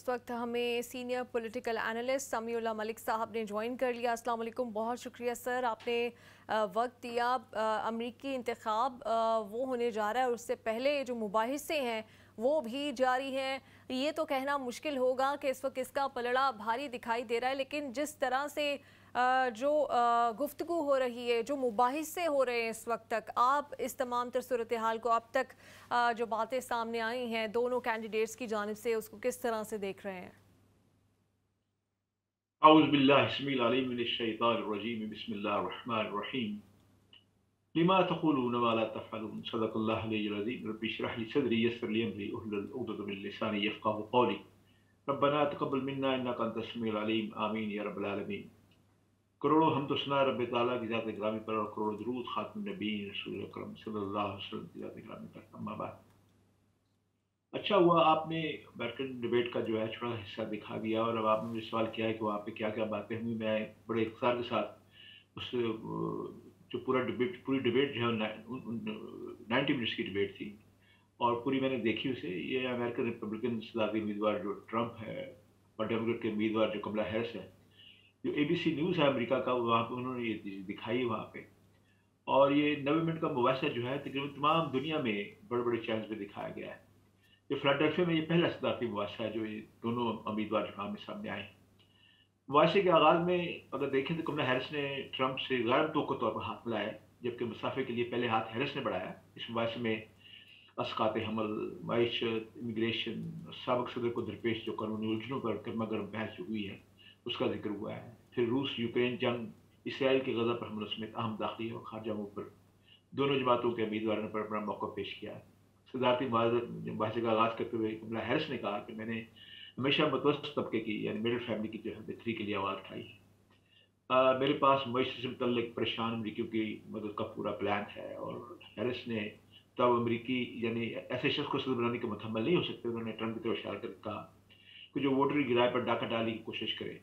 इस वक्त हमें senior political analyst Samiullah Malik साहब ने ज्वाइन कर लिया। अस्सलाम वालेकुम, बहुत शुक्रिया सर, आपने वक्त दिया। अमरीकी इंतखाब वो होने जा रहा है और उससे पहले जो मुबाहिसे हैं वो भी जारी हैं। ये तो कहना मुश्किल होगा कि इस वक्त इसका पलड़ा भारी दिखाई दे रहा है, लेकिन जिस तरह से जो गुफ्तगू हो रही है, जो मुबाहिसे हो रहे हैं इस वक्त तक, आप इस तमाम तर सूरत हाल को अब तक जो बातें सामने आई हैं दोनों कैंडिडेट्स की जानिब से, उसको किस तरह से देख रहे हैं? अऊज़ु बिल्लाहि अस्समीउल अलीम मिनश शैतानिर रजीम बिस्मिल्लाहिर रहमानिर रहीम लिमा तक़ूलून व ला तफ़अलून सदक़ल्लाहुल अलीयुल अज़ीम रब्बि इश्रह ली सदरी यस्सिर ली अमरी उहलुल उक़दतम मिन लिसानी यफ़क़हू क़ौली रब्बना तक़ब्बल मिन्ना इन्नका अंतस समीउल अलीम आमीन या रब्बल आलमीन। करोड़ों हम्द व सना रब्बे ताला की ज़ात गिरामी पर और करोड़ों दुरूद ख़ातमुन नबीय्यीन रसूल अकरम सल्लल्लाहु अलैहि वसल्लम की ज़ात गिरामी पर, अम्मा बाद। अच्छा हुआ आपने अमेरिकन डिबेट का जो है छोटा हिस्सा दिखा दिया और अब आपने मुझे सवाल किया है कि वहाँ पे क्या क्या बातें हुई। मैं बड़े इख्तिसार के साथ उस जो पूरी डिबेट जो है 90 मिनट्स की डिबेट थी और पूरी मैंने देखी उसे। ये अमेरिकन रिपब्लिकन सदारती उम्मीदवार जो ट्रंप है और डेमोक्रेट के उम्मीदवार जो कमला हैरिस है, जो ABC न्यूज़ है अमेरिका का, वहाँ पे उन्होंने ये चीज़ दिखाई है वहाँ पे। और ये 90 मिनट का मुबाहिसा जो है तकरीबन तमाम दुनिया में बड़े बड़े चैनल्स पे दिखाया गया है। ये फिलाडेल्फिया में ये पहला सदारती मुबाहिसा है जो ये दोनों उम्मीदवार जो आमने सामने आए हैं। मुबाहिसे के आगाज़ में अगर देखें तो कमला हैरिस ने ट्रंप से गैर मुतवक्किल तौर पर हाथ मिलाया, जबकि मुसाफे के लिए पहले हाथ हैरिस ने बढ़ाया। इस मुबाहिसे में अस्कात हमल, मईशत, इमिग्रेशन, साबिक सदर को दरपेश जो कानूनी उलझनों पर गर्मा गर्म बहस जो हुई है उसका जिक्र हुआ है। फिर रूस यूक्रेन जंग, इसराइल के गजा पर हमलों समेत अहम दाखिली और खारजा मुद्दों पर दोनों जमातों के उम्मीदवारों ने अपना मौका पेश किया है। सदारती मुबाहिसे का आगाज़ करते हुए कमला हैरिस ने कहा कि मैंने हमेशा मतवसत तबके की यानी मिडिल फैमिली की जो है बेहतरी के लिए आवाज़ उठाई है। मेरे पास मईशत से मुतल्लिक परेशान अमरीकियों की मदद का पूरा प्लान है। और हैरिस ने तब अमरीकी यानी ऐसे शख्स को सदर बनाने के मुतहम्मिल नहीं हो सकते। उन्होंने ट्रंप की तरफ इशारा कर कहा कि जो वोटर की राय पर डाका डालने की कोशिश करे।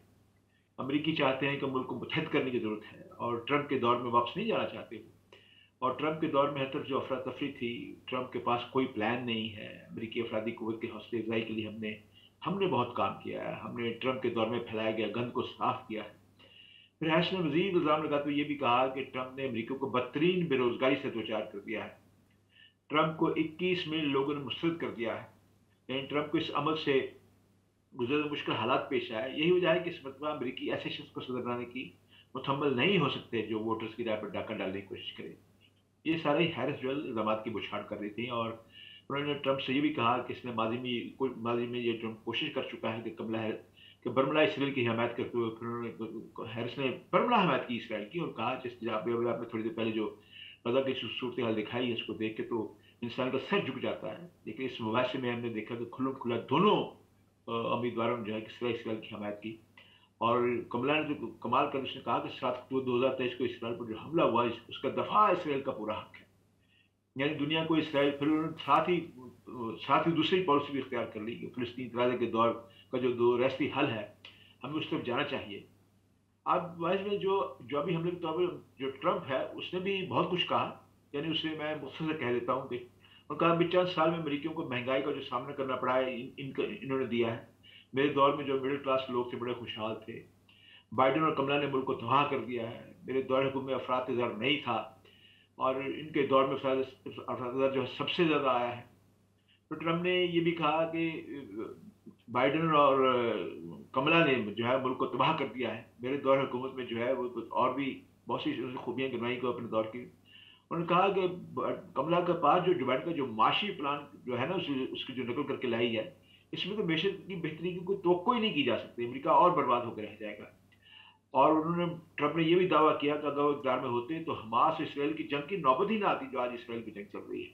अमरीकी चाहते हैं कि मुल्क को मुत्तहद करने की ज़रूरत है और ट्रंप के दौर में वापस नहीं जाना चाहते। और ट्रंप के दौर में हर तरफ जो अफरा तफरी थी, ट्रंप के पास कोई प्लान नहीं है। अमरीकी अफरादी कुव्वत की हौसला अफजाई के लिए हमने बहुत काम किया है। हमने ट्रंप के दौर में फैलाया गया गंद को साफ किया है। फिर हैरिस ने मजीद इल्ज़ाम लगाते हुए ये भी कहा कि ट्रंप ने अमरीका को बदतरीन बेरोजगारी से दो चार कर दिया है। ट्रंप को 21 मिलियन लोगों ने मुस्तरद कर दिया है। लेकिन ट्रंप को इस अमल से गुजर मुश्किल हालात पेश आए। यही वजह है कि इस मरतबा अमरीकी ऐसे शख्स को सदर बनाने की मुतहम्मिल नहीं हो सकते जो वोटर्स की राय पर डाका डालने की कोशिश करे। ये सारे हैरिस जो इल्ज़ामात की बौछार कर रही थी और उन्होंने ट्रंप से ये भी कहा कि इसने माजी में ये ट्रंप कोशिश कर चुका है कि कमला है कि बर्मुला इसराइल की हमायत करते हुए फिर उन्होंने हैरिस ने बर्मुला हमायत की इसराइल की और कहा जिस आपने थोड़ी देर पहले जो गजा की सूरत हाल दिखाई है उसको देख के तो इंसान का सर झुक जाता है। लेकिन इस मुबाहिसे में हमने देखा कि खुला दोनों उम्मीदवारों ने जो है इसराइल की हमायत की। और कमला ने जो कमाल कर उसने कहा कि 7 अक्टूबर 2023 को इसराइल पर जो हमला हुआ उसका दफा इसराइल का पूरा हक है। यानी दुनिया को इसराइल, फिर उन्होंने साथ ही दूसरी पॉलिसी भी इख्तियार कर ली कि फिलिस्तीन तनाज़े के दौर का जो दो रस्ती हल है हमें उस तरफ जाना चाहिए। अब वाइस में जो अभी हमले के तौर पर जो ट्रंप है उसने भी बहुत कुछ कहा। यानी उसे मैं मुख्तसर कह देता हूँ कि उनका अभी चंद साल में अमरीकियों को महंगाई का जो सामना करना पड़ा है इन्होंने दिया है। मेरे दौर में जो मिडिल क्लास लोग थे बड़े खुशहाल थे। बाइडेन और कमला ने मुल्क को तबाह कर दिया है। मेरे दौर हुकूमत में अफरात ज़र नहीं था और इनके दौर में अफरात जो सबसे ज़्यादा आया है। तो ट्रंप ने ये भी कहा कि बाइडेन और कमला ने जो है मुल्क को तबाह कर दिया है। मेरे दौर हुकूमत में जो है वो और भी बहुत सी खूबियाँ गिनवाई को अपने दौर की। उन्होंने कहा कि कमला के पास जो बाइडेन का जो माशी प्लान जो है ना उसकी जो नकल करके लाई है, इसमें तो मैशत की बेहतरी की कोई तवक्को ही नहीं की जा सकती। अमेरिका और बर्बाद होकर रह जाएगा। और उन्होंने ट्रंप ने यह भी दावा किया कि अगर वो इक़्तिदार में होते तो हमास इसराइल की जंग की नौबत ही ना आती जो आज इसराइल की जंग चल रही है।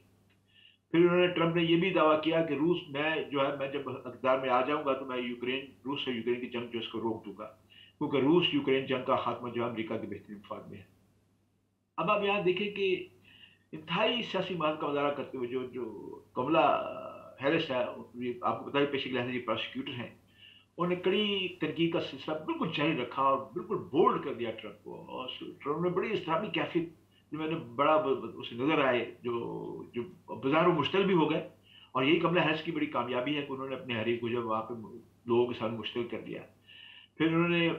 फिर उन्होंने ट्रंप ने यह भी दावा किया कि मैं जब इक़्तिदार में आ जाऊंगा तो मैं रूस से यूक्रेन की जंग जो इसको रोक दूंगा, क्योंकि रूस यूक्रेन जंग का खात्मा जो है अमरीका के बेहतरीन मफाद में है। अब आप यहाँ देखें कि इंतहाई सियासी महारत का मुजाहरा करते हुए जो कमला हैरिस है, आपको पता है पेशे के लिहाज से प्रोसिक्यूटर हैं, उन्होंने कड़ी तनकीद का सिलसिला बिल्कुल जारी रखा और बिल्कुल बोल्ड कर दिया ट्रंप को। और ट्रंप ने बड़ी इस्लामी कैफियत जो मैंने बड़ा उसे नजर आए जो बाजारों मुश्तल भी हो गए। और यही कमला हैरिस की बड़ी कामयाबी है कि उन्होंने अपने हरीफ को जब वहाँ पे लोगों के सामने मुश्किल कर दिया। फिर उन्होंने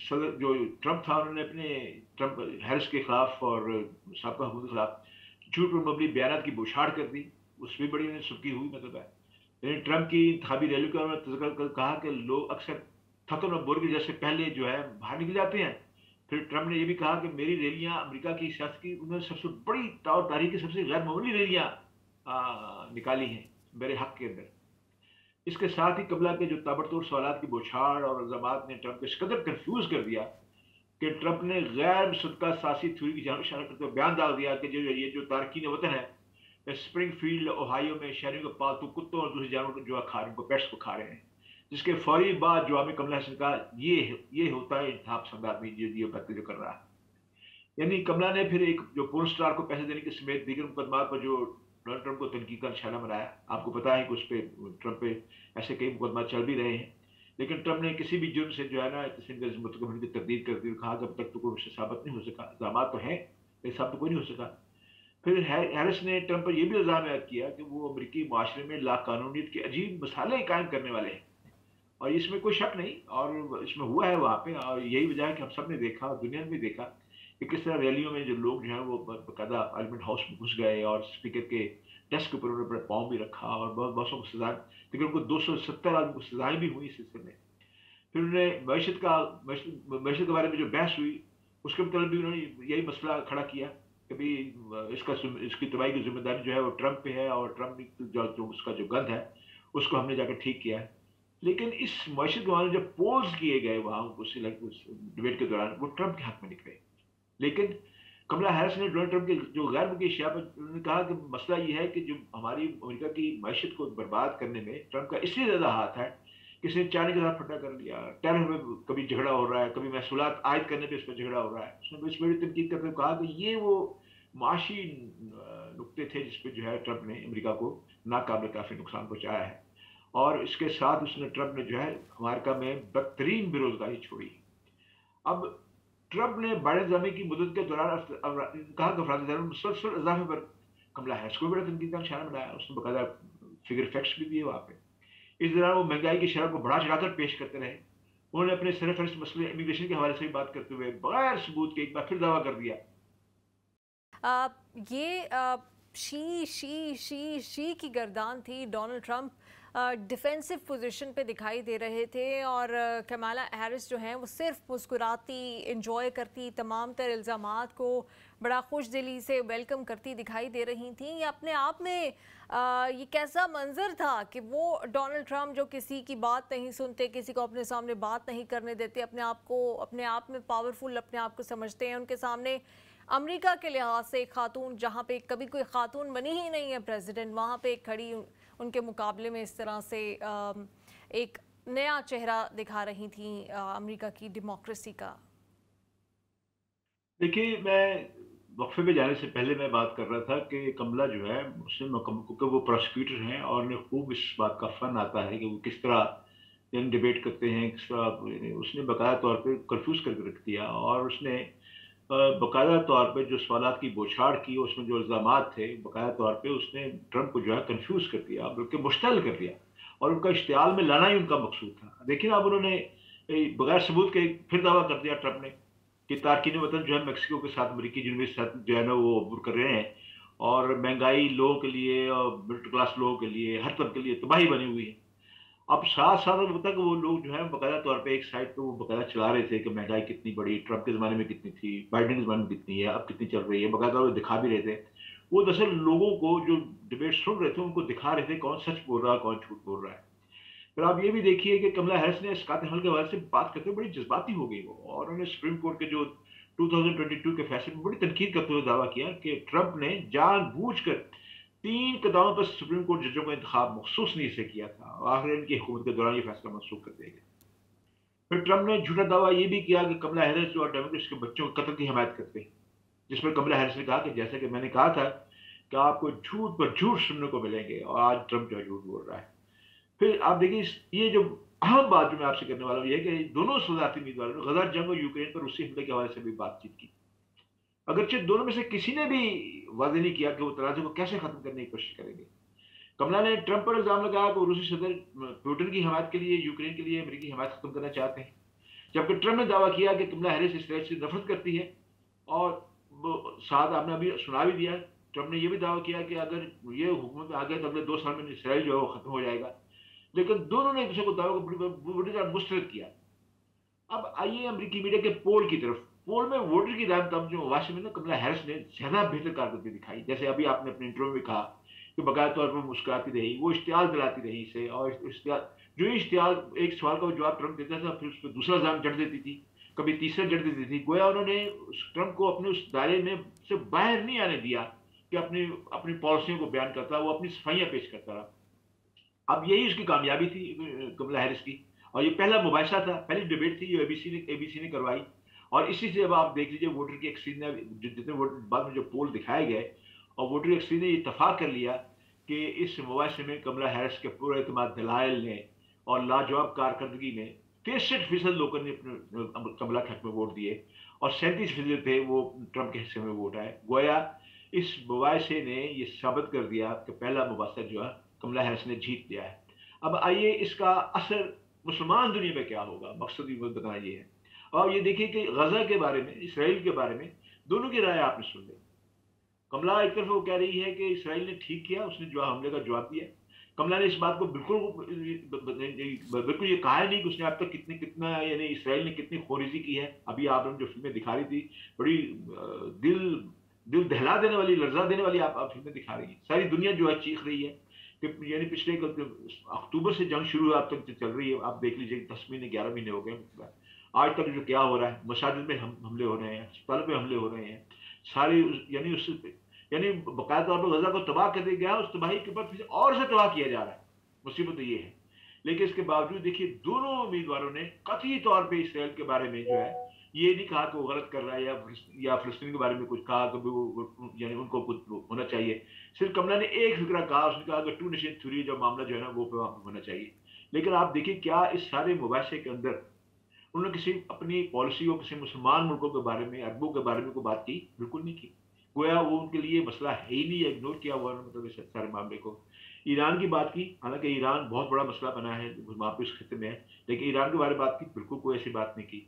सदर जो ट्रम्प था उन्होंने अपने ट्रम्प हैरिस के खिलाफ और साबका हुकूमत के खिलाफ झूठ और मबली बयान की बौछार कर दी, उसमें बड़ी उन्हें सुर्खी हुई मतलब है। लेकिन ट्रम्प की इंतखाबी रैली का उन्होंने तज़किरा कर कहा कि लोग अक्सर थकन और बोर की वजह से पहले जो है बाहर निकल जाते हैं। फिर ट्रम्प ने ये भी कहा कि मेरी रैलियां अमेरिका की सियासत की उन्होंने सबसे बड़ी तारीख की सबसे गैर मामूली रैलियां निकाली हैं मेरे हक के अंदर। इसके साथ ही कमला के जो ताबड़तोड़ सवालात की बौछार और इल्जामात ने ट्रम्प को इस कदर कंफ्यूज कर दिया कि ट्रम्प ने गैर मुसद्दक़ा सियासी थ्योरी की जानब इशारा करते हुए बयान डाल दिया कि जो तारकीन वतन है स्प्रिंगफील्ड ओहायो में शहरियों के पालतू कुत्तों और दूसरे जानवरों को जो खा रहे हैं, पेट्स को खा रहे हैं, जिसके फौरी बाद जवाब में कमला हैरिस ने कहा ये होता है इंतखाब पसंद आदमी जो बातें जो कर रहा है। यानी कमला ने फिर एक जो पोर्न स्टार को पैसे देने के समेत दीगर मुकदमा पर जो डोनाल्ड ट्रम्प को तनकीद का निशाना बनाया। आपको पता है कि उस पर ट्रम्प पे ऐसे कई मुकदमा चल भी रहे हैं, लेकिन ट्रम्प ने किसी भी जुर्म से जो है ना किसी मुतलका होने की तरदीद करती हुई कहा कि अब तक तो कोई साबित नहीं हो सका, इल्जामात तो हैं लेकिन साबित कोई नहीं हो सका। फिर हैरिस ने ट्रम्प पर यह भी इल्जाम आयद किया कि वो अमरीकी माशरे में लाकानूनियत के अजीब मसाले कायम करने वाले हैं, और इसमें कोई शक नहीं, और इसमें हुआ है वहाँ पे। और यही वजह है कि हम सब ने देखा, दुनिया ने भी देखा कि किस तरह रैलियों में जो लोग जो है वो बाकायदा पार्लियामेंट हाउस में घुस गए और स्पीकर के डेस्क के ऊपर उन्होंने अपना पाँव भी रखा और बहुत को सजाएं, लेकिन उनको 270 आदमी को सजाएं भी हुई इस सिलसिले में। फिर उन्होंने मैशत के बारे में जो बहस हुई उसके मतलब भी उन्होंने यही मसला खड़ा किया कि भाई इसकी तबाही की जिम्मेदारी जो है वो ट्रम्प पे है, और ट्रम्प जो उसका जो गंद है उसको हमने जाकर ठीक किया है। लेकिन इस मैशत के बारे में जब पोल्स किए गए वहाँ उस डिबेट के दौरान वो ट्रम्प के हक में निकले। लेकिन कमला हैरिस ने डोनाल्ड ट्रम्प के जो गैर मुल्की अशिया पर उन्होंने कहा कि मसला ये है कि जो हमारी अमेरिका की मैशत को बर्बाद करने में ट्रम्प का इसलिए ज़्यादा हाथ है कि इसने चाइना के साथ फटा कर लिया, टेरर में कभी झगड़ा हो रहा है, कभी महसूलात आयद करने पर इस पर झगड़ा हो रहा है। उसने इस पर तनकीद करते हुए कहा कि ये वो माशी नुकते थे जिस पर जो है ट्रम्प ने अमेरिका को नाकाबिल काफ़ी नुकसान पहुँचाया है। और इसके साथ उसने ट्रम्प ने जो है अमेरिका में बदतरीन बेरोजगारी छोड़ी। अब ट्रम्प ने बाइडेन जमाने की मुद्दत के दौरान कहा कि अफराद मुसलसल इजाफे पर कमला हैरिस को बड़ा तनकीद का निशाना बनाया। उसने बाकायदा फिगर फैक्ट्स भी दिए वहाँ पे। इस दौरान वो महंगाई की शरह को बढ़ा चढ़ाकर पेश करते रहे। उन्होंने अपने सरफहरिस्त मसले इमिग्रेशन के हवाले से भी बात करते हुए बगैर सबूत के एक बार फिर दावा कर दिया। ये शी की गर्दान थी। डोनाल्ड ट्रम्प डिफेंसिव पोजीशन पे दिखाई दे रहे थे और कमाला हैरिस जो हैं वो सिर्फ मुस्कुराती, इंजॉय करती, तमाम तर इल्ज़ामात को बड़ा खुश दिली से वेलकम करती दिखाई दे रही थी। ये अपने आप में ये कैसा मंजर था कि वो डोनाल्ड ट्रम्प जो किसी की बात नहीं सुनते, किसी को अपने सामने बात नहीं करने देते, अपने आप में पावरफुल अपने आप को समझते हैं। उनके सामने अमेरिका के लिहाज से एक खातून, जहाँ पे कभी कोई खातून बनी ही नहीं है प्रेसिडेंट, वहाँ पे खड़ी उनके मुकाबले में इस तरह से एक नया चेहरा दिखा रही थी अमेरिका की डेमोक्रेसी का। देखिए, मैं वक्फे पे जाने से पहले मैं बात कर रहा था कि कमला जो है उसने क्योंकि वो प्रोसिक्यूटर हैं और उन्हें खूब इस बात का फन आता है कि वो किस तरह डिबेट करते हैं, किस तरह उसने बाकायदा तौर पे कंफ्यूज करके रख दिया। और उसने बाकायदा तौर पे जो सवालात की बौछार की, उसमें जो इल्ज़ामात थे, बाकायदा तौर पे उसने ट्रम्प को जो है कंफ्यूज कर दिया, बल्कि मुश्तल कर दिया, और उनका इश्तियाल में लाना ही उनका मकसूद था। लेकिन अब उन्होंने बगैर सबूत के फिर दावा कर दिया ट्रम्प ने कि तारकीन वतन जो है मेक्सिको के साथ अमरीकी जुनूबी के साथ जो है ना वो अबूर कर रहे हैं, और महंगाई लोगों के लिए और मिडिल क्लास लोगों के लिए, हर तरफ के लिए तबाही बनी हुई है। अब साथ साथ होता कि वो लोग जो है बाकायदा तौर पे एक साइड पे वो बाकायदा चला रहे थे कि महंगाई कितनी बड़ी, ट्रम्प के ज़माने में कितनी थी, बाइडेन के ज़माने में कितनी है, अब कितनी चल रही है, बाकायदा वो दिखा भी रहे थे। वो दरअसल लोगों को जो डिबेट सुन रहे थे उनको दिखा रहे थे कौन सच बोल रहा है, कौन झूठ बोल रहा है। फिर आप ये भी देखिए कि कमला हैरिस ने इसकात हमल के हवाले से बात करते हुए बड़ी जज्बाती हो गई वो, और उन्होंने सुप्रीम कोर्ट के जो 2022 के फैसले में बड़ी तनकीद करते हुए दावा किया कि ट्रम्प ने जानबूझकर 3 कदमों पर सुप्रीम कोर्ट जजों का इंतखाब मखसूस नहीं से किया था, और आखिर इनकी हुकूमत के दौरान ये फैसला मनसूख कर दिया गया। फिर ट्रम्प ने झूठा दावा ये भी किया कि कमला हैरिस और डेमोक्रेट्स के बच्चों के कत्ल की हिमायत करते हैं, जिस पर कमला हैरिस ने कहा कि जैसे कि मैंने कहा था कि आपको झूठ पर झूठ सुनने को मिलेंगे, और आज ट्रम्प जो झूठ बोल रहा है। फिर आप देखिए ये जो अहम बात जो मैं आपसे करने वाला हूँ ये कि दोनों सदारती उम्मीदवारों ने गजा जंग और यूक्रेन पर रूसी हमले के हवाले से भी बातचीत की, अगरचे दोनों में से किसी ने भी वादे नहीं किया कि वो तनाज़े को कैसे खत्म करने की कोशिश करेंगे। कमला ने ट्रंप पर इल्ज़ाम लगाया कि वो रूसी सदर पुतिन की हमायत के लिए यूक्रेन के लिए अमेरिकी हमायत खत्म करना चाहते हैं, जबकि ट्रंप ने दावा किया कि कमला हैरिस इसराइल से नफरत करती है। और साथ आपने अभी सुना भी दिया, ट्रंप ने यह भी दावा किया कि अगर ये हुकूमत आ गया तो अगले 2 साल में इसराइल जो है वो खत्म हो जाएगा। लेकिन दोनों ने एक दूसरे को दावे को बुरी तरह मुस्तरद किया। अब आइए अमेरिकी मीडिया के पोल की तरफ। पोल में वोटर की राय तब जो वाशिंगटन में ना कमला हैरिस ने ज्यादा बेहतर कारकर्दगी दिखाई। जैसे अभी आपने अपने इंटरव्यू में कहा कि बकाया तौर पर मुस्कुराती रही, वो इश्तियाल दिलाती रही इसे, और इश्तियाल जो इश्तियाल एक सवाल का जवाब ट्रंप देता था फिर उस पर दूसरा जवाब जड़ देती थी, कभी तीसरा जड़ देती थी। गोया उन्होंने ट्रंप को अपने उस दायरे में से बाहर नहीं आने दिया कि अपनी अपनी पॉलिसियों को बयान करता, वो अपनी सफाइयां पेश करता रहा। अब यही उसकी कामयाबी थी कमला हैरिस की। और ये पहला मुबाहिसा था, पहली डिबेट थी जो एबीसी ने करवाई। और इसी से अब आप देख लीजिए वोटर की एक्सचेंज ने जितने वोटर बाद में जो पोल दिखाए गए और वोटर एक्सचेंज ने इतफाक कर लिया कि इस मुबाहिसे में कमला हैरिस के पूरे एतमाद दलाइल ने और लाजवाब कारकर्दगी ने 63% लोगों ने अपने कमला के हक में वोट दिए और 37% थे वो ट्रंप के हिस्से में वोट आए। गोया इस मुबाहिसे ने ये साबित कर दिया कि पहला मुबाहिसा जो है कमला हैरिस ने जीत लिया है। अब आइए इसका असर मुसलमान दुनिया में क्या होगा, मकसद ये बताना ये है। और ये देखिए कि गजा के बारे में, इसराइल के बारे में दोनों की राय आपने सुन ली। कमला एक तरफ वो कह रही है कि इसराइल ने ठीक किया, उसने जो हमले का जवाब दिया। कमला ने इस बात को बिल्कुल ये कहा नहीं कि उसने अब तक कितना यानी इसराइल ने कितनी खोरीजी की है। अभी आपने जो फिल्में दिखा रही थी बड़ी दिल दिल दहला देने वाली, लर्जा देने वाली आप फिल्में दिखा रही है। सारी दुनिया जो है चीख रही है कि यानी पिछले अक्टूबर से जंग शुरू अब तक चल रही है। आप देख लीजिए 10 महीने 11 महीने हो गए आज तक जो क्या हो रहा है। मसाजिद में हमले हो रहे हैं, अस्पताल पे हमले हो रहे हैं, सारी यानी बाकायदा तौर पर गजा को तबाह कर दिया गया, उस तबाही के ऊपर फिर और से तबाह किया जा रहा है। मुसीबत तो ये है। लेकिन इसके बावजूद देखिए दोनों उम्मीदवारों ने कतई तौर पे इसराइल के बारे में जो है ये नहीं कहा कि वो गलत कर रहा है या फिलिस्तीन के बारे में कुछ कहा कि वो यानी उनको कुछ होना चाहिए। सिर्फ कमला ने एक फिक्रा कहा, उसने कहा कि 2 नेशन थ्योरी जो मामला जो है ना वो पे वहां पर होना चाहिए। लेकिन आप देखिए क्या इस सारे मुबाहिसे के अंदर उन्होंने किसी अपनी पॉलिसी को किसी मुसलमान मुल्कों के बारे में, अरबों के बारे में कोई बात की? बिल्कुल नहीं की। गोया वो उनके लिए मसला है ही नहीं, इग्नोर किया हुआ मतलब इस सारे मामले को। ईरान की बात की, हालांकि ईरान बहुत बड़ा मसला बना है वहाँ पे उस खत्े में है, लेकिन ईरान के बारे में बात की बिल्कुल कोई ऐसी बात नहीं की।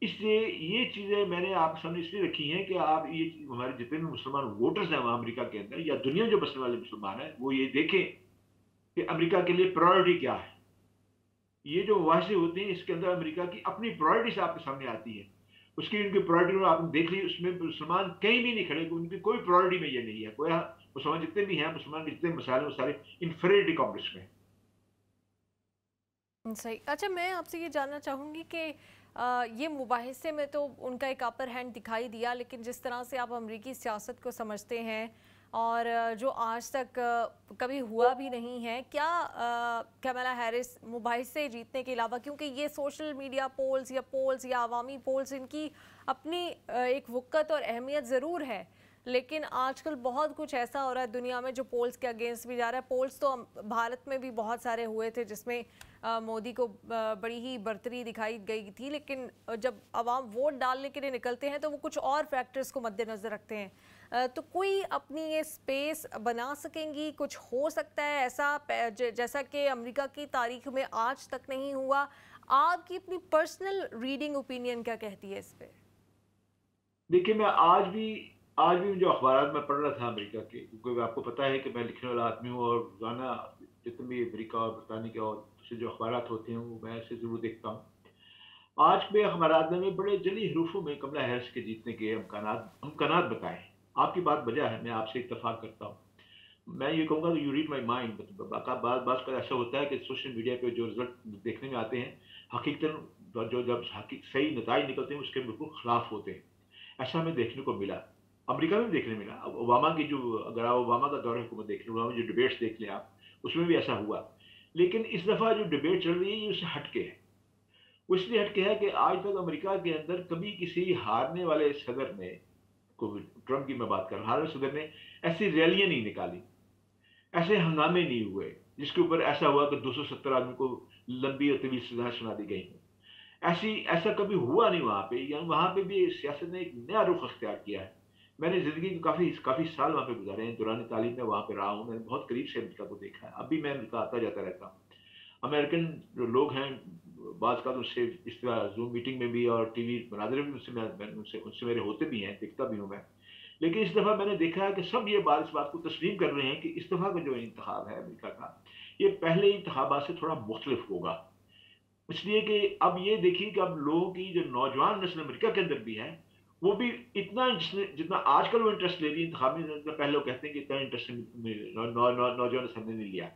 इसलिए ये चीज़ें मैंने आपके सामने इसलिए रखी हैं कि आप ये हमारे जितने भी मुसलमान वोटर्स हैं वहाँ अमेरिका के अंदर या दुनिया जो बसने वाले मुसलमान हैं वो ये देखें कि अमेरिका के लिए प्रायोरिटी क्या है। ये जो मुबाहिसे होते हैं इसके अंदर अमेरिका की अपनी प्रायोरिटीज आपके सामने आती है। उसकी उनकी प्रायोरिटी आपने देख ली, उसमें मुसलमान कहीं भी नहीं खड़े, उनकी कोई प्रायोरिटी में ये नहीं है। कोई मुसलमान जितने भी हैं, मुसलमान के जितने मसाले वो सारे इंफीरियरिटी कॉम्प्लेक्स में। सही। अच्छा, मैं आपसे ये जानना चाहूँगी कि ये मुबाहिसे में तो उनका एक अपर हैंड दिखाई दिया, लेकिन जिस तरह से आप अमरीकी सियासत को समझते हैं और जो आज तक कभी हुआ भी नहीं है, क्या कमला हैरिस मुबाहिसे जीतने के अलावा, क्योंकि ये सोशल मीडिया पोल्स या अवामी पोल्स इनकी अपनी एक वक़्त और अहमियत ज़रूर है, लेकिन आजकल बहुत कुछ ऐसा हो रहा है दुनिया में जो पोल्स के अगेंस्ट भी जा रहा है। पोल्स तो भारत में भी बहुत सारे हुए थे जिसमें मोदी को बड़ी ही बढ़तरी दिखाई गई थी, लेकिन जब अवाम वोट डालने के लिए निकलते हैं तो वो कुछ और फैक्टर्स को मद्देनज़र रखते हैं। तो कोई अपनी ये स्पेस बना सकेंगी? कुछ हो सकता है ऐसा जैसा कि अमेरिका की तारीख में आज तक नहीं हुआ? आपकी अपनी पर्सनल रीडिंग ओपिनियन क्या कहती है इस पर? देखिए, मैं आज भी जो अखबार में पढ़ रहा था अमेरिका के, क्योंकि आपको पता है कि मैं लिखने वाला आदमी हूँ और रोजाना जितने भी अमेरिका और बरतानिया के और दूसरे जो अखबार होते हैं वो मैं ऐसे ज़रूर देखता हूँ। आज के अखबार में बड़े जली हरूफों में कमला हैरिस के जीतने के अमकानात बताए। आपकी बात वजह है, मैं आपसे इत्तेफाक करता हूँ। मैं ये कहूँगा कि यू रीड माई माइंड। बात पर ऐसा होता है कि सोशल मीडिया पे जो रिजल्ट देखने में आते हैं हकीकतन जो जब सही नताइज निकलते हैं उसके बिल्कुल खिलाफ होते हैं। ऐसा हमें देखने को मिला, अमेरिका में देखने मिला। ओबामा की जो, अगर आप ओबामा का दौर हुकूमत देख लें, ओबामा जो डिबेट्स देख लें आप, उसमें भी ऐसा हुआ। लेकिन इस दफ़ा जो डिबेट चल रही है ये उससे हटके है। वो इसलिए हटके है कि आज तक अमेरिका के अंदर कभी किसी हारने वाले सदर ने, ट्रंप की मैं बात कर रहा हूँ, हारने सदर ने ऐसी रैलियां नहीं निकाली, ऐसे हंगामे नहीं हुए जिसके ऊपर ऐसा हुआ कि 270 आदमी को लंबी और तवील सजाएं सुना दी गई। ऐसा कभी हुआ नहीं वहां पे। वहां पे भी सियासत ने एक नया रुख अख्तियार किया है मैंने ज़िंदगी के काफ़ी काफ़ी साल वहाँ पे गुज़ारे हैं, दौरान तालीम में वहाँ पे रहा हूँ, मैंने बहुत करीब से अमेरिका को देखा है, अब भी मैं अमेरिका आता-जाता रहता हूँ। अमेरिकन जो लोग हैं, बाज़ का उनसे इस तरह ज़ूम मीटिंग में भी और टीवी मुनाज़रे में उनसे मैं उनसे उनसे मेरे होते भी हैं, दिखता भी हूँ मैं। लेकिन इस दफ़ा मैंने देखा है कि सब ये बात इस बात को तस्लीम कर रहे हैं कि इस दफ़ा का जो इंतखाब है अमेरिका का, ये पहले इंतखाबात से थोड़ा मुख्तलिफ होगा। इसलिए कि अब ये देखिए कि अब लोगों की जो नौजवान नस्ल अमेरिका के अंदर भी है, वो भी इतना जितना आजकल वो इंटरेस्ट ले रही है इंतखाब में, पहले लोग कहते हैं कि इतना इंटरेस्ट नौजवान नस्ल ने नहीं लिया।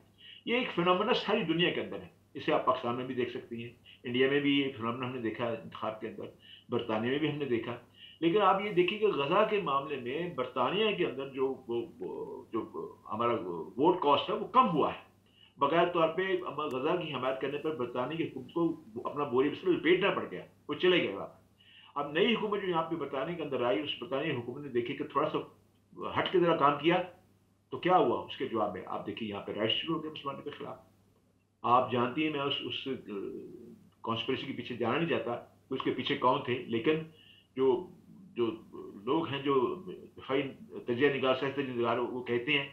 ये एक फिनोमेना सारी दुनिया के अंदर है। इसे आप पाकिस्तान में भी देख सकती हैं, इंडिया में भी ये फिनोमेना हमने देखा है इंतखाब के अंदर, बरतानिया में भी हमने देखा। लेकिन आप ये देखिए कि गजा के मामले में बरतानिया के अंदर जो हमारा वोट कॉस्ट है वो कम हुआ है। बगैर तौर पे गजा की हमायत करने पर बरतानिया की हुकूमत को अपना बोरी बिस्तर लपेटना पड़ गया, वो चले गए वहाँ। अब नई हुकूमत जो यहाँ पे बरतानिया के अंदर आई, उस बरतानिया हुकूमत ने देखी कि थोड़ा सा हट के जरा काम किया, तो क्या हुआ उसके जवाब में आप देखिए यहाँ पे राइट शुरू हो गया मुसलमानों के खिलाफ। आप जानती हैं, मैं उस कॉन्स्पिरेसी के पीछे जाना नहीं चाहता कि उसके पीछे कौन थे, लेकिन जो जो लोग हैं जो दिफाई तजिया निगार से तजिया निगार, वो कहते हैं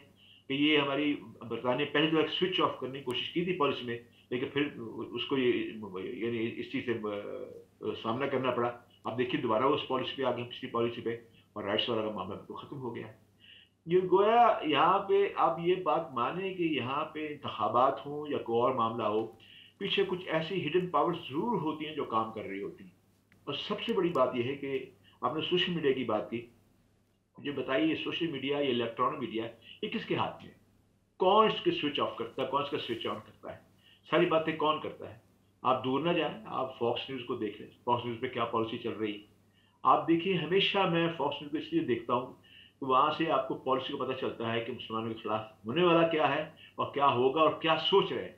कि ये हमारी बरतानिया पहले तो एक स्विच ऑफ करने की कोशिश की थी पॉलिसी में, लेकिन फिर उसको ये यानी इस चीज़ से सामना करना पड़ा। अब देखिए दोबारा उस पॉलिसी पे आ गए, पिछली पॉलिसी पे, और राइट्स वाला का मामला तो ख़त्म हो गया है। ये गोया यहाँ पे आप ये बात माने कि यहाँ पे इंतखाबात हों या कोई और मामला हो, पीछे कुछ ऐसी हिडन पावर्स ज़रूर होती हैं जो काम कर रही होती हैं। और सबसे बड़ी बात यह है कि आपने सोशल मीडिया की बात की, मुझे बताइए ये सोशल मीडिया, ये इलेक्ट्रॉनिक मीडिया, ये किसके हाथ में है? कौन इसके स्विच ऑफ करता है, कौन इसका स्विच ऑन करता है? सारी बातें कौन करता है? आप दूर ना जाएं, आप फॉक्स न्यूज़ को देख लें, फॉक्स न्यूज़ पे क्या पॉलिसी चल रही है। आप देखिए, हमेशा मैं फॉक्स न्यूज़ को इसलिए देखता हूँ कि वहाँ से आपको पॉलिसी को पता चलता है कि मुसलमानों के खिलाफ होने वाला क्या है और क्या होगा और क्या सोच रहे हैं।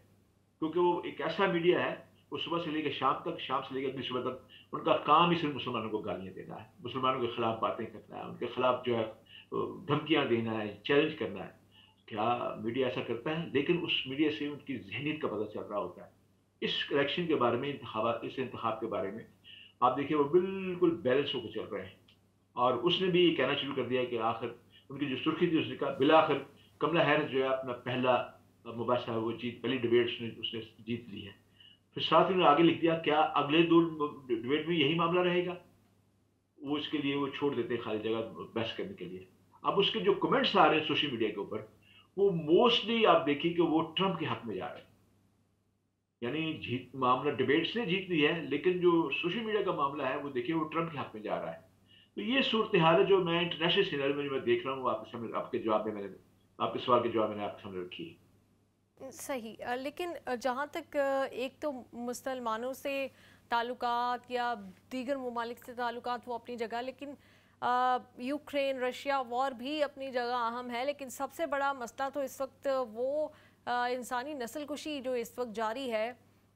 क्योंकि वो एक ऐसा मीडिया है, वो सुबह से लेकर शाम तक, शाम से लेकर अगली सुबह तक उनका काम ही सिर्फ मुसलमानों को गालियाँ देना है, मुसलमानों के खिलाफ बातें करना है, उनके खिलाफ जो है धमकियाँ देना है, चैलेंज करना है। क्या मीडिया ऐसा करता है? लेकिन उस मीडिया से उनकी ज़हनीत का पता चल रहा होता है। इस इलेक्शन के बारे में, इस इंतखाब के बारे में आप देखिए वो बिल्कुल बैलेंस होकर चल रहे हैं। और उसने भी ये कहना शुरू कर दिया कि आखिर उनकी जो सुर्खी थी, उसने कहा बिलाखिर कमला हैरिस जो है अपना पहला मुबाहिसा वो पहली डिबेट उसने जीत ली है। फिर साथ ही उन्होंने आगे लिख दिया, क्या अगले दो डिबेट में यही मामला रहेगा? वो इसके लिए वो छोड़ देते हैं खाली जगह बहस करने के लिए। अब उसके जो कमेंट्स आ रहे हैं सोशल मीडिया के ऊपर, वो मोस्टली आप देखिए कि वो ट्रंप के हक में जा रहे हैं। यानी जीत मामला डिबेट से जीत ली है, लेकिन जो सोशल मीडिया का मामला है वो देखिए वो ट्रंप के हक में जा रहा है। तो ये सूरत हाल है जो मैं इंटरनेशनल सिनेरियो में जो मैं देख रहा हूँ, आपके सामने, आपके जवाब में मैंने, आपके सवाल के जवाब मैंने आपके सामने रखी है। सही। लेकिन जहाँ तक एक तो मुसलमानों से ताल्लुकात या दीगर ममालिक से ताल्लुकात वो अपनी जगह, लेकिन यूक्रेन रशिया वॉर भी अपनी जगह अहम है। लेकिन सबसे बड़ा मसला तो इस वक्त वो इंसानी नस्ल कुशी जो इस वक्त जारी है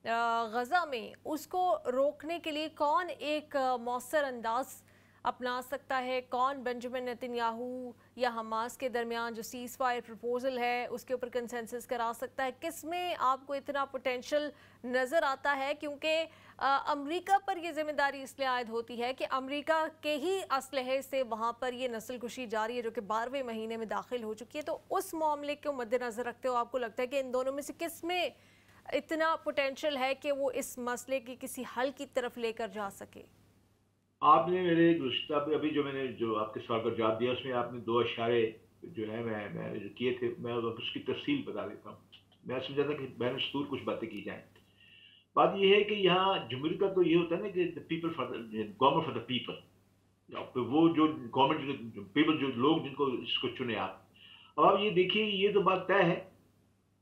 गज़ा में, उसको रोकने के लिए कौन एक मौसर अंदाज अपना सकता है? कौन बेंजामिन नेतन्याहू या हमास के दरमियान जो सीज़ फायर प्रपोजल है उसके ऊपर कंसेंसस करा सकता है? किस में आपको इतना पोटेंशियल नज़र आता है? क्योंकि अमेरिका पर ये जिम्मेदारी इसलिए आयद होती है कि अमेरिका के ही असलहे से वहाँ पर ये नस्ल कुशी जारी है जो कि 12वें महीने में दाखिल हो चुकी है। तो उस मामले को मद्देनज़र रखते हो आपको लगता है कि इन दोनों में से किस में इतना पोटेंशियल है कि वो इस मसले की किसी हल की तरफ लेकर जा सके? आपने मेरे गुज़श्ता पे अभी जो मैंने जो आपके सवाल का जवाब दिया, उसमें आपने 2 इशारे जो है मैं जो किए थे, मैं उसकी तफ़सील बता देता हूँ। मैं समझा था कि बैनुस्तूर कुछ बातें की जाएँ। बात ये है कि यहाँ जमहूरियत का तो ये होता है ना कि the people for the government for the people. तो वो जो गवर्नमेंट जो पीपल, जो लोग जिनको इसको चुने आप। अब आप ये देखिए, ये तो बात तय है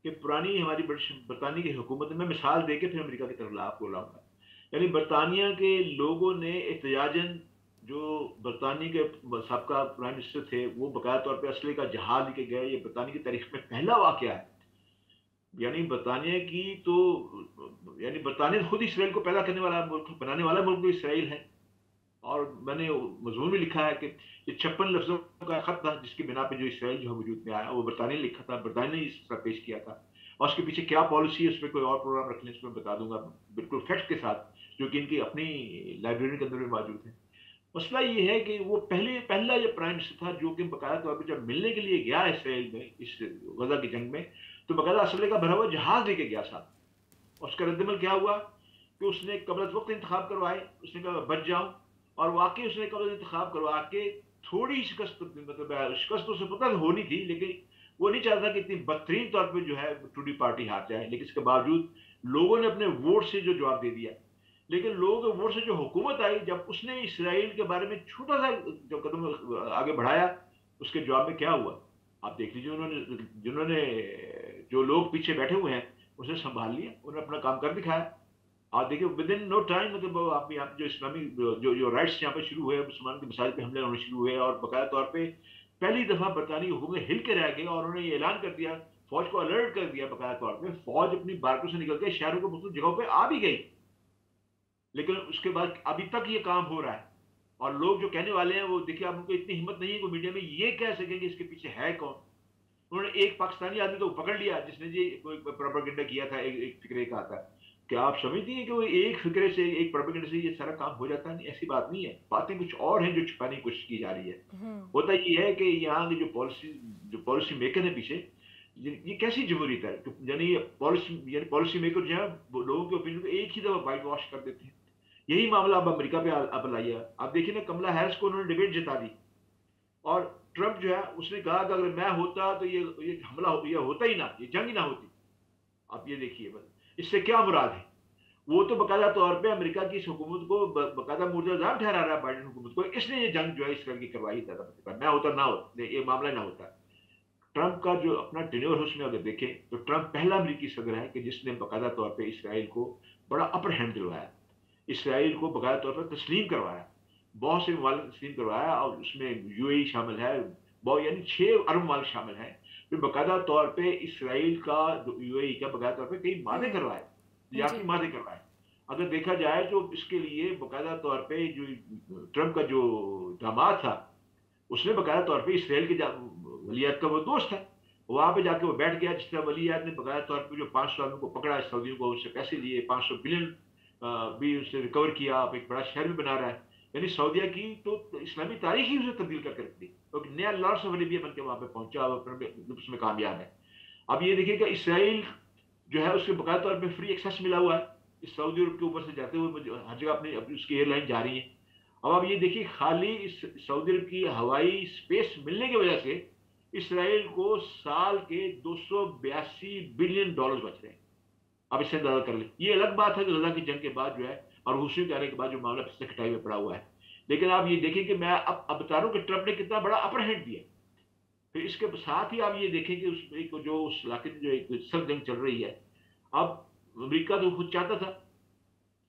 कि पुरानी हमारी बरतानिया की हुकूमत में, मैं मिसाल दे के फिर अमेरिका की तरफ आपको लाऊँगा। यानी बरतानिया के लोगों ने एहतजाजन, जो बरतानिया के साबका प्राइम मिनिस्टर थे, वो बाकायदा तौर पे असले का जहाज लेके गए। ये बरतानिया की तारीख में पहला वाक़या है। यानी बरतानिया की तो, यानी बरतानिया खुद इसराइल को पैदा करने वाला मुल्क, बनाने वाला मुल्क भी इसराइल है। और मैंने मजमून में लिखा है कि ये 56 लफ्ज़ों का खत था जिसकी बिना पे जो इसराइल जो वजूद में आया, वो बरतानिया ने लिखा था, बरतानिया ने इस तरह पेश किया था। और उसके पीछे क्या पॉलिसी है, उस पर कोई और प्रोग्राम रख लें, उसमें बता दूंगा बिल्कुल फैक्ट के साथ, जो कि इनकी अपनी लाइब्रेरी के अंदर भी मौजूद है। मसला ये है कि वो पहला जो प्राइम मिनिस्टर था जो कि बकायदा तौर पर जब मिलने के लिए गया इसराइल में इस गजा की जंग में, तो बकायदा असलहे का भरा हुआ जहाज लेके गया साथ। और उसका रद्दमल क्या हुआ कि उसने कबल वक्त इंतखाब करवाए, उसने कहा बच जाऊं, और वाकई उसने कबल इंतखाब करवा के थोड़ी शिकस्त, मतलब शिकस्त तो उसे पता होनी थी, लेकिन वो नहीं चाहता कि इतनी बदतरीन तौर पर जो है टूडी पार्टी हार जाए। लेकिन इसके बावजूद लोगों ने अपने वोट से जो जवाब दे दिया। लेकिन लोगों के वोट से जो हुकूमत आई, जब उसने इसराइल के बारे में छोटा सा जो कदम आगे बढ़ाया, उसके जवाब में क्या हुआ आप देख लीजिए। उन्होंने जिन्होंने जो लोग पीछे बैठे हुए हैं उसे संभाल लिया, उन्होंने अपना काम कर दिखाया। आप देखिए विद इन नो टाइम, मतलब आप यहाँ पे जो इस्लामी जो जो राइट्स यहाँ पे शुरू हुए, मुसलमान के मसाइल पे हमले होने शुरू हुए, और बाकायदा तौर पे पहली दफा बरतानी हुकूमत हिल के रह गई और उन्होंने ये ऐलान कर दिया, फौज को अलर्ट कर दिया बाकायदा तौर पे। फौज अपनी बारकों से निकल के शहरों को मुख्तलिफ जगहों पे आ भी गई, लेकिन उसके बाद अभी तक ये काम हो रहा है। और लोग जो कहने वाले हैं वो देखिए, आप उनको इतनी हिम्मत नहीं है कि मीडिया में ये कह सकेंगे इसके पीछे है कौन। उन्होंने एक पाकिस्तानी आदमी को पकड़ लिया जिसने जी कोई प्रोपेगेंडा किया था, एक फिक्रे का था। क्या आप समझती हैं कि वो एक फिक्रे से, एक प्रोपेगेंडा से ये सारा काम हो जाता नहीं? ऐसी बात नहीं है, बातें कुछ और हैं जो छुपाने की कोशिश की जा रही है। होता ये है कि यहाँ की जो पॉलिसी मेकर है पीछे, ये कैसी जमहूरियत है, यानी पॉलिसी मेकर जो है वो लोगों के ओपिनियन को एक ही दफा वाइट वॉश कर देते हैं। यही मामला अब अमेरिका पे अब लाइए। आप देखिए ना, कमला हैरिस को उन्होंने डिबेट जिता दी, और ट्रंप जो है उसने कहा कि अगर मैं होता तो ये हमला ये होता ही ना, ये जंग ही ना होती। आप ये देखिए बस इससे क्या मुराद है। वो तो बकायदा तौर पे अमेरिका की इस हुकूमत को बकायदा मुर्दाजाम ठहरा रहा है, बाइडेन हुकूमत को। इसने ये जंग जो है इसराइल की करवाई था, मैं होता ना होता ये मामला ना होता। ट्रंप का जो अपना टेन्योर है उसमें अगर देखें तो ट्रंप पहला अमेरिकी सदर है कि जिसने बकायदा तौर पे इसराइल को बड़ा अपर हैंड दिलवाया, इसराइल को बकायदा तौर पर तस्लीम करवाया, बहुत से ममालिक तस्लीम करवाया, और उसमें यूएई शामिल है, बहुत यानी 6 अरब ममालिक शामिल हैं। फिर बकायदा तौर पे इसराइल का यूएई का बकायदा तौर पे कई मादे करवाए, तजारती मादे करवाए। अगर देखा जाए तो इसके लिए बकायदा तौर पे जो ट्रंप का जो दामाद था उसने बकायदा तौर पे इसराइल के वलीयत का वो दोस्त है, वहां पे जाके वो बैठ गया। जिस तरह वलीयत ने बकायदा तौर पे जो 500 आदमी को पकड़ा है, सऊदियों को, उससे पैसे लिए, 500 बिलियन भी उससे रिकवर किया, अब एक बड़ा शहर भी बना रहा है। यानी सऊदिया की तो इस्लामी तारीख ही उसे तब्दील करके रख दी, तो नया लॉर्ड्स ऑफ अरेबिया बन के वहां पे पहुंचा, उसमें कामयाब है। अब ये देखिए कि इसराइल जो है उसके बकायदा तौर पर फ्री एक्सेस मिला हुआ है, इस सऊदी अरब के ऊपर से जाते हुए हर जगह अपनी उसकी एयरलाइन जा रही है। अब आप ये देखिए, खाली इस सऊदी अरब की हवाई स्पेस मिलने की वजह से इसराइल को साल के 282 बिलियन डॉलर बच रहे हैं। अब इससे अंदाजा कर ले। ये अलग बात है कि गजा की जंग के बाद जो है और हुस्न के आने के बाद जो मामला पिछले खटाई में पड़ा हुआ है, लेकिन आप ये देखें कि मैं अब बता रहा हूं कि ट्रंप ने कितना बड़ा अपर हैंड दिया। फिर इसके साथ ही आप ये देखें कि उस इलाके में जो एक सर्द जंग चल रही है, अब अमेरिका तो खुद चाहता था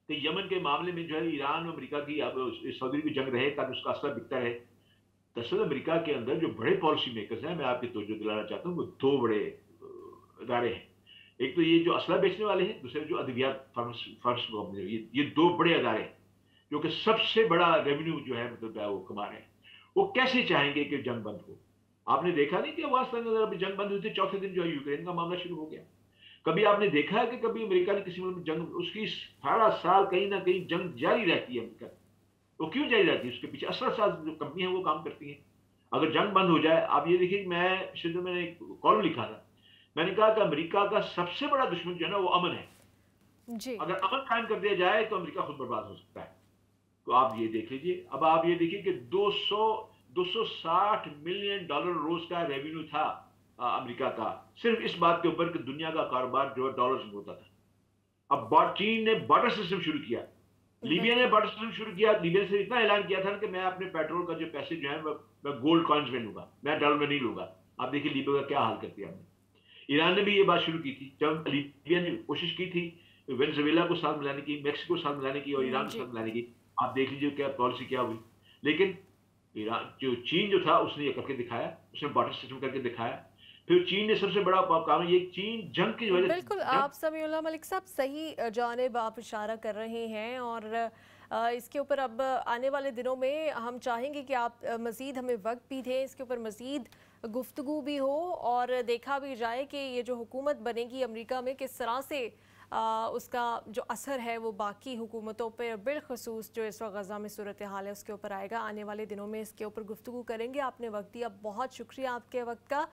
कि यमन के मामले में जो है ईरान और अमेरिका की अब सऊदी की जंग रहे ताकि उसका असर बिकता रहे। दरअसल अमेरिका के अंदर जो बड़े पॉलिसी मेकर्स हैं, मैं आपकी तवज्जो दिलाना चाहता हूँ, वो 2 बड़े इदारे हैं। एक तो ये जो असला बेचने वाले हैं, दूसरे जो अद्वियात फर्म्स ये 2 बड़े अदारे हैं जो कि सबसे बड़ा रेवेन्यू जो है मतलब वो कमा रहे हैं। वो कैसे चाहेंगे कि जंग बंद हो? आपने देखा नहीं कि अफगानिस्तान में अभी जंग बंद हुई थी, चौथे दिन जो है यूक्रेन का मामला शुरू हो गया। कभी आपने देखा है कि कभी अमेरिका ने किसी मुल्क में जंग, उसकी सारा साल कहीं ना कहीं जंग जारी रहती है अमेरिका। वो क्यों जारी रहती है? उसके पीछे असर साथ जो कंपनी है वो काम करती है। अगर जंग बंद हो जाए, आप ये देखिए, मैंने एक कॉलम लिखा था, मैंने कहा कि अमेरिका का सबसे बड़ा दुश्मन जो है ना वो अमन है जी। अगर अमन कायम कर दिया जाए तो अमेरिका खुद बर्बाद हो सकता है। तो आप ये देख लीजिए, अब आप ये देखिए कि 260 मिलियन डॉलर रोज का रेवेन्यू था अमेरिका का, सिर्फ इस बात के ऊपर कि दुनिया का कारोबार जो है डॉलर्स में होता था। अब चीन ने बॉर्डर सिस्टम शुरू किया, लीबिया ने बॉर्डर सिस्टम शुरू किया। लीबिया से इतना ऐलान किया था कि मैं अपने पेट्रोल का जो पैसे जो है मैं गोल्ड कॉइन्स में लूंगा, मैं डॉलर में नहीं लूंगा। आप देखिए लीबिया का क्या हाल कर दिया हमने। ईरान ने भी ये बात शुरू की थी, जब लीबिया ने कोशिश की थी वेनेजुएला को साथ मिलाने की, मैक्सिको को साथ मिलाने की और ईरान को साथ मिलाने की। आप देख लीजिए क्या पॉलिसी क्या हुई। लेकिन ईरान जो चीन जो था उसने ये करके दिखाया, उसने बॉर्डर सिस्टम करके दिखाया। फिर चीन ने सबसे बड़ा काम, ये चीन जंग की वजह बिल्कुल आप समीउल्लाह मलिक साहब सही जानिब आप इशारा कर रहे हैं, और इसके ऊपर अब आने वाले दिनों में हम चाहेंगे कि आप मज़ीद हमें वक्त भी दें, इसके ऊपर मज़ीद गुफ्तगू भी हो और देखा भी जाए कि ये जो हुकूमत बनेगी अमेरिका में किस तरह से اس کا جو اثر ہے وہ باقی حکومتوں پر بالخصوص جو اس وقت غزہ میں صورتحال ہے اس کے اوپر آئے گا. آنے والے دنوں میں اس کے اوپر گفتگو کریں گے. آپ نے وقت دیا, بہت شکریہ آپ کے وقت کا.